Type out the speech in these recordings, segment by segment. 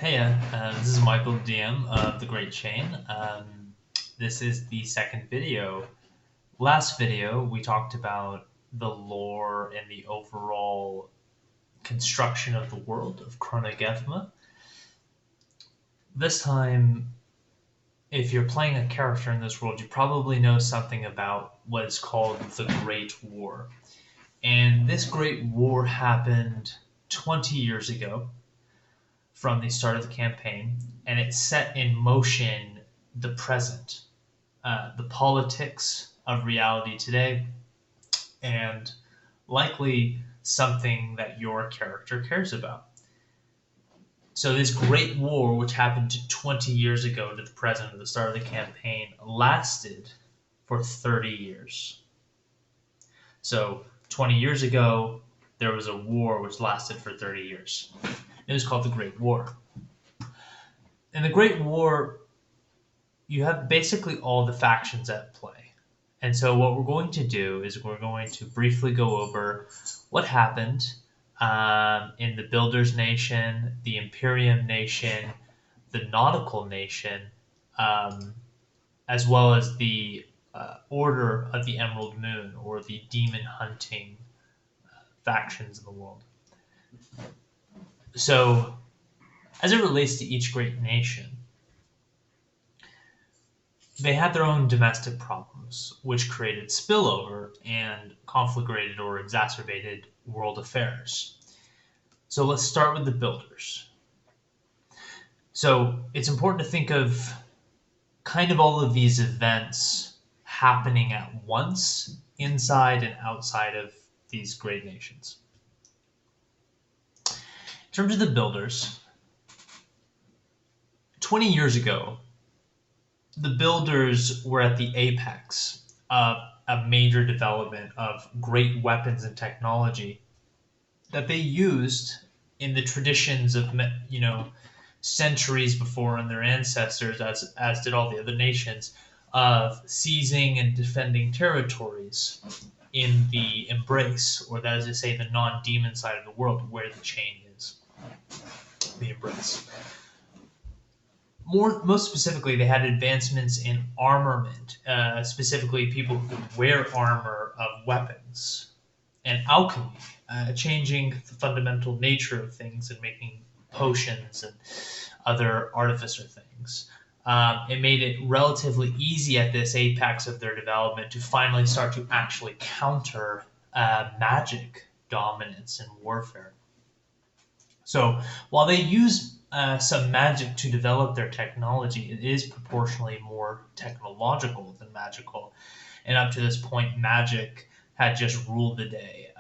Hey, this is Michael DM of The Great Chain. This is the second video. Last video, we talked about the lore and the overall construction of the world of Chronogethma. This time, if you're playing a character in this world, you probably know something about what is called the Great War. And this Great War happened 20 years ago from the start of the campaign, and it set in motion the present, the politics of reality today, and likely something that your character cares about. So this Great War, which happened 20 years ago to the present at the start of the campaign, lasted for 30 years. So 20 years ago, there was a war which lasted for 30 years. It was called the Great War. In the Great War, you have basically all the factions at play. And so what we're going to do is we're going to briefly go over what happened in the Builders Nation, the Imperium Nation, the Nautical Nation, as well as the Order of the Emerald Moon, or the demon hunting factions in the world. So, as it relates to each great nation, they had their own domestic problems, which created spillover and conflagrated or exacerbated world affairs. So let's start with the builders. So it's important to think of kind of all of these events happening at once inside and outside of these great nations. In terms of the builders, 20 years ago, the builders were at the apex of a major development of great weapons and technology that they used in the traditions of, centuries before and their ancestors, as did all the other nations, of seizing and defending territories in the embrace, or that is to say, the non-demon side of the world, where the chain is, the embrace. Most specifically, they had advancements in armament, specifically people who could wear armor of weapons, and alchemy, changing the fundamental nature of things and making potions and other artificer things. It made it relatively easy at this apex of their development to finally start to actually counter magic dominance in warfare. So while they use some magic to develop their technology, it is proportionally more technological than magical. And up to this point, magic had just ruled the day.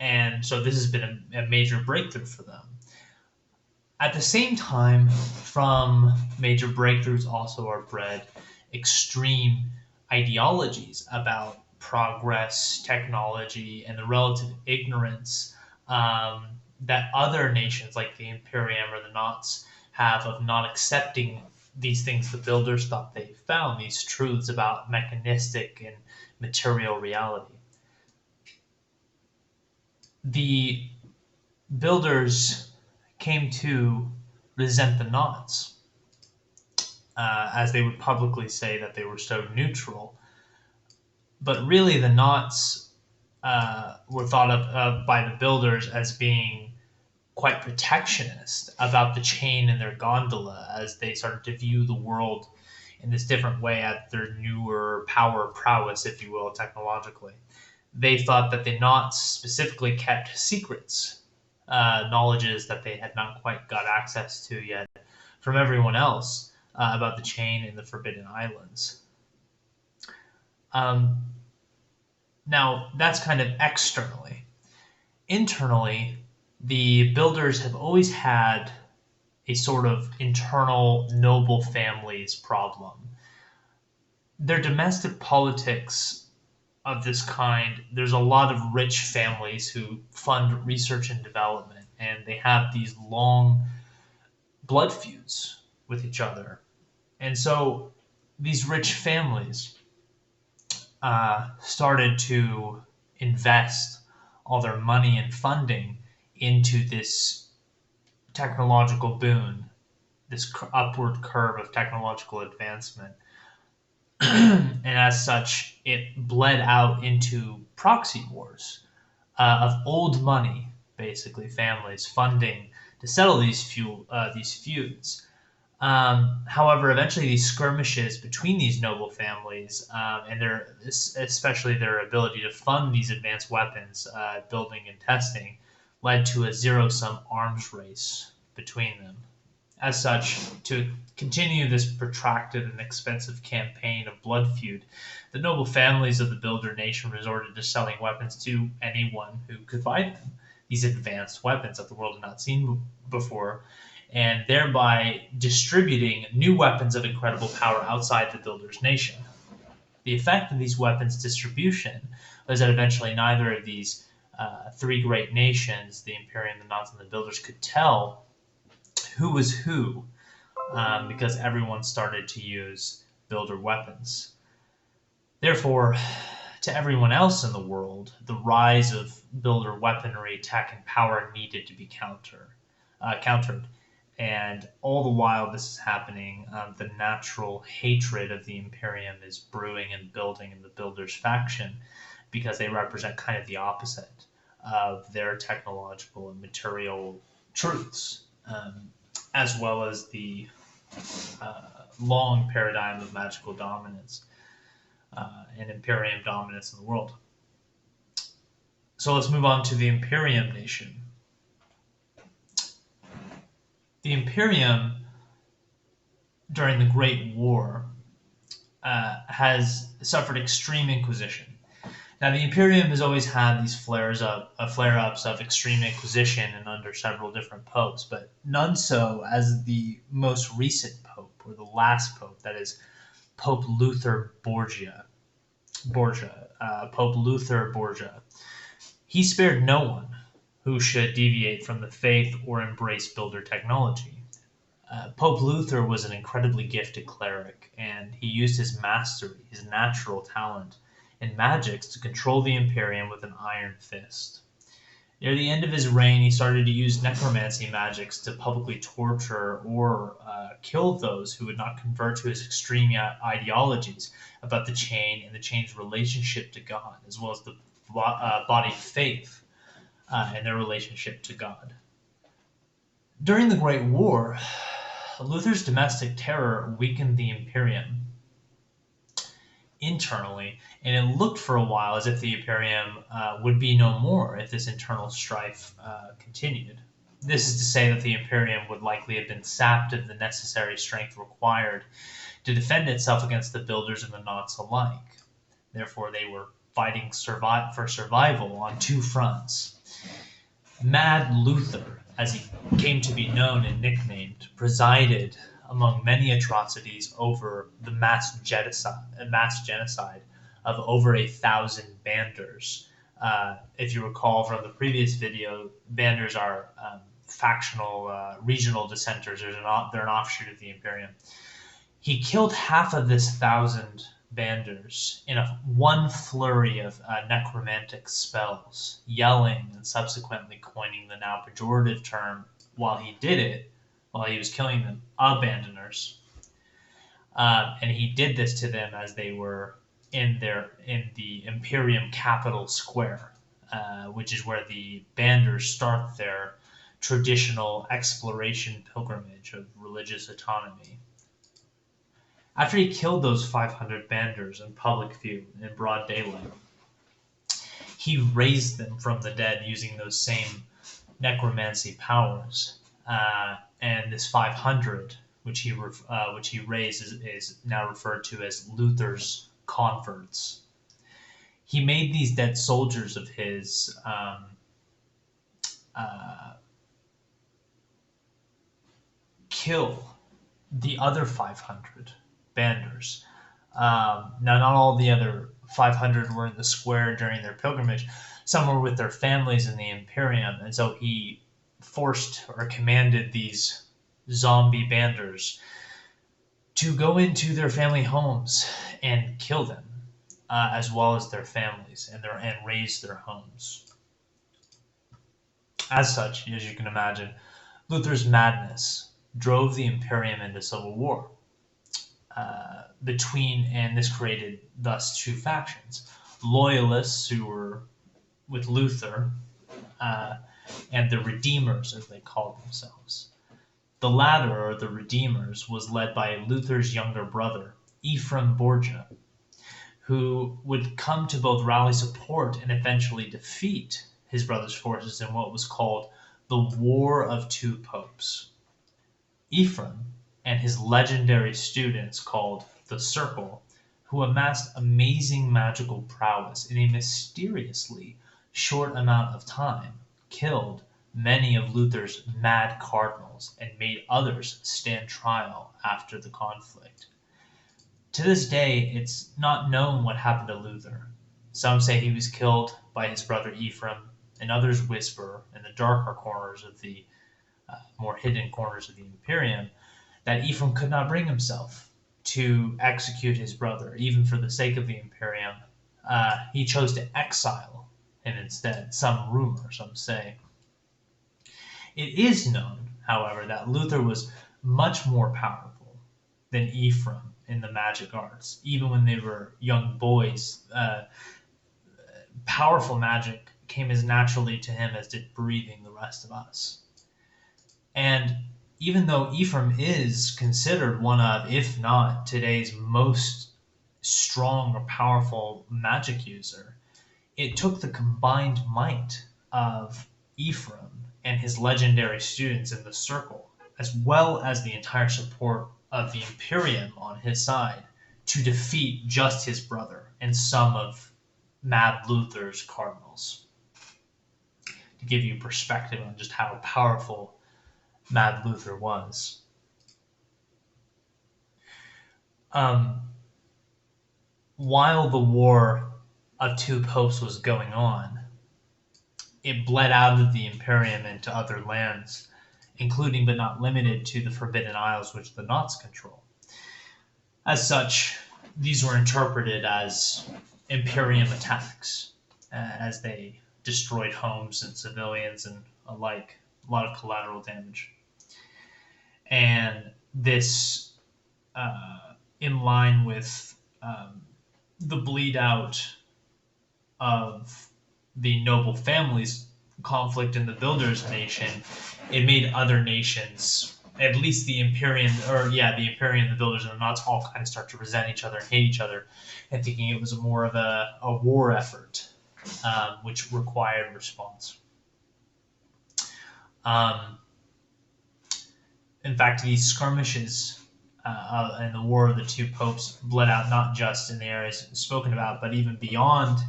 And so this has been a major breakthrough for them. At the same time, from major breakthroughs also are bred extreme ideologies about progress, technology, and the relative ignorance that other nations like the Imperium or the Knots have of not accepting these things the builders thought they found, these truths about mechanistic and material reality. The builders came to resent the Knots, as they would publicly say that they were so neutral. But really, the Knots were thought of by the builders as being quite protectionist about the chain in their gondola, as they started to view the world in this different way at their newer prowess, if you will, technologically. They thought that the Knots specifically kept secrets, knowledges that they had not quite got access to yet from everyone else about the chain in the Forbidden Islands. Now, that's kind of externally. Internally, the builders have always had a sort of internal noble families problem. Their domestic politics of this kind, there's a lot of rich families who fund research and development, and they have these long blood feuds with each other. And so these rich families started to invest all their money and funding into this technological boon upward curve of technological advancement. And as such, it bled out into proxy wars of old money, basically families funding to settle these feuds. However, eventually these skirmishes between these noble families and especially their ability to fund these advanced weapons building and testing led to a zero-sum arms race between them. As such, to continue this protracted and expensive campaign of blood feud, the noble families of the builder nation resorted to selling weapons to anyone who could buy them, these advanced weapons that the world had not seen before, and thereby distributing new weapons of incredible power outside the builder's nation. The effect of these weapons distribution was that eventually neither of these three great nations, the Imperium, the Knots, and the Builders, could tell who was who because everyone started to use builder weapons. Therefore, to everyone else in the world, the rise of builder weaponry, tech, and power needed to be countered. And all the while this is happening, the natural hatred of the Imperium is brewing and building in the Builders faction because they represent kind of the opposite of their technological and material truths, as well as the long paradigm of magical dominance and Imperium dominance in the world. So let's move on to the Imperium nation. The Imperium, during the Great War, has suffered extreme inquisition. Now, the Imperium has always had these flare-ups of extreme inquisition and under several different popes, but none so as the most recent pope, or the last pope, that is Pope Luther Borgia. Pope Luther Borgia. He spared no one who should deviate from the faith or embrace builder technology. Pope Luther was an incredibly gifted cleric, and he used his mastery, his natural talent, in magics to control the Imperium with an iron fist. Near the end of his reign, he started to use necromancy magics to publicly torture or kill those who would not convert to his extreme ideologies about the chain and the chain's relationship to God, as well as the body faith and their relationship to God. During the Great War, Luther's domestic terror weakened the Imperium internally, and it looked for a while as if the Imperium would be no more if this internal strife continued. This is to say that the Imperium would likely have been sapped of the necessary strength required to defend itself against the Builders and the Knots alike. Therefore, they were fighting for survival on two fronts. Mad Luther, as he came to be known and nicknamed, presided among many atrocities over the mass genocide of over 1,000 banders. If you recall from the previous video, banders are factional, regional dissenters. They're an offshoot of the Imperium. He killed half of this 1,000 banders in one flurry of necromantic spells, yelling and subsequently coining the now pejorative term while he was killing them, abandoners. And he did this to them as they were in the Imperium capital square, which is where the banders start their traditional exploration pilgrimage of religious autonomy. After he killed those 500 banders in public view in broad daylight, he raised them from the dead using those same necromancy powers. And this 500, which he raised, is now referred to as Luther's converts. He made these dead soldiers of his kill the other 500 banders. Now, not all the other 500 were in the square during their pilgrimage. Some were with their families in the Imperium, and so he forced or commanded these zombie banders to go into their family homes and kill them, as well as their families, and raze their homes. As such, as you can imagine, Luther's madness drove the Imperium into civil war and this created thus two factions: loyalists who were with Luther, uh, and the Redeemers, as they called themselves. The latter, or the Redeemers, was led by Luther's younger brother, Ephraim Borgia, who would come to both rally support and eventually defeat his brother's forces in what was called the War of Two Popes. Ephraim and his legendary students called the Circle, who amassed amazing magical prowess in a mysteriously short amount of time, killed many of Luther's mad cardinals and made others stand trial after the conflict. To this day, it's not known what happened to Luther. Some say he was killed by his brother Ephraim, and others whisper in the darker corners of the more hidden corners of the Imperium that Ephraim could not bring himself to execute his brother, even for the sake of the Imperium. He chose to exile him instead, some say. It is known, however, that Luther was much more powerful than Ephraim in the magic arts. Even when they were young boys, powerful magic came as naturally to him as did breathing the rest of us. And even though Ephraim is considered one of, if not today's most strong or powerful magic user, it took the combined might of Ephraim and his legendary students in the Circle, as well as the entire support of the Imperium on his side, to defeat just his brother and some of Mad Luther's cardinals. To give you perspective on just how powerful Mad Luther was. While the War of Two Popes was going on, it bled out of the Imperium into other lands, including but not limited to the Forbidden Isles, which the Knots control. As such, these were interpreted as Imperium attacks, as they destroyed homes and civilians and alike, a lot of collateral damage. And this, in line with the bleed out of the noble families conflict in the Builders Nation, it made other nations, at least the Imperium, the Imperium, the Builders, and the Knots all kind of start to resent each other and hate each other, and thinking it was more of a war effort, which required response. In fact, these skirmishes and the War of the Two Popes bled out not just in the areas spoken about, but even beyond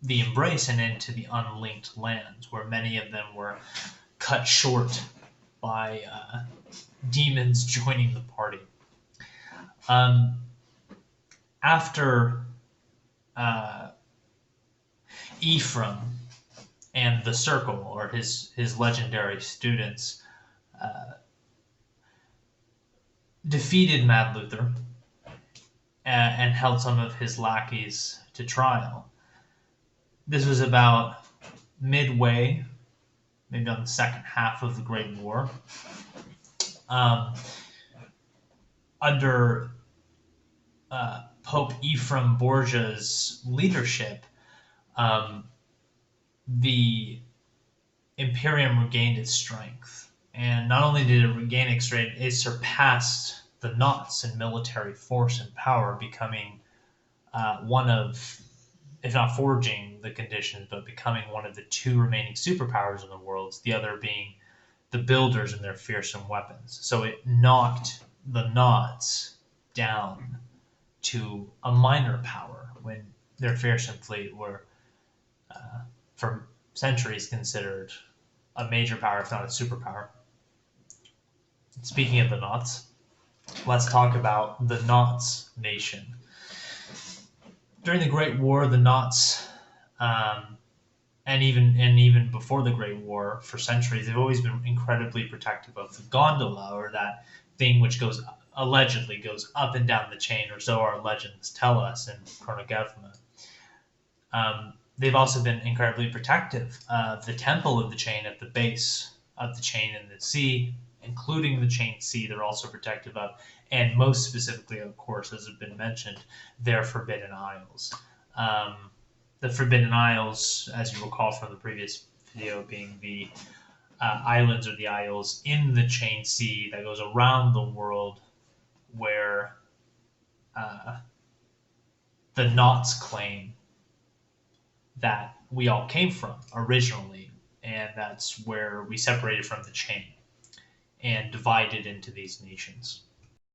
the Embrace and into the unlinked lands, where many of them were cut short by demons joining the party. After Ephraim and the Circle, or his legendary students, defeated Mad Luther and held some of his lackeys to trial. This was about midway, maybe on the second half of the Great War. Under Pope Ephraim Borgia's leadership, the Imperium regained its strength. And not only did it regain its strength, it surpassed the Knots in military force and power, becoming one of, if not forging the conditions, but becoming one of the two remaining superpowers in the world, the other being the Builders and their fearsome weapons. So it knocked the Knots down to a minor power when their fearsome fleet were, for centuries, considered a major power, if not a superpower. Speaking of the Knots, let's talk about the Knots nation. During the Great War, the Knots, and even before the Great War, for centuries, they've always been incredibly protective of the gondola, or that thing which allegedly goes up and down the chain, or so our legends tell us in Chronogethma. They've also been incredibly protective of the temple of the chain at the base of the chain and the sea, including the chain sea, they're also protective of, and most specifically, of course, as has been mentioned, their Forbidden Isles. Um, the Forbidden Isles, as you recall from the previous video, being the islands or the isles in the chain sea that goes around the world where uh, the Knots claim that we all came from originally, and that's where we separated from the chain and divided into these nations.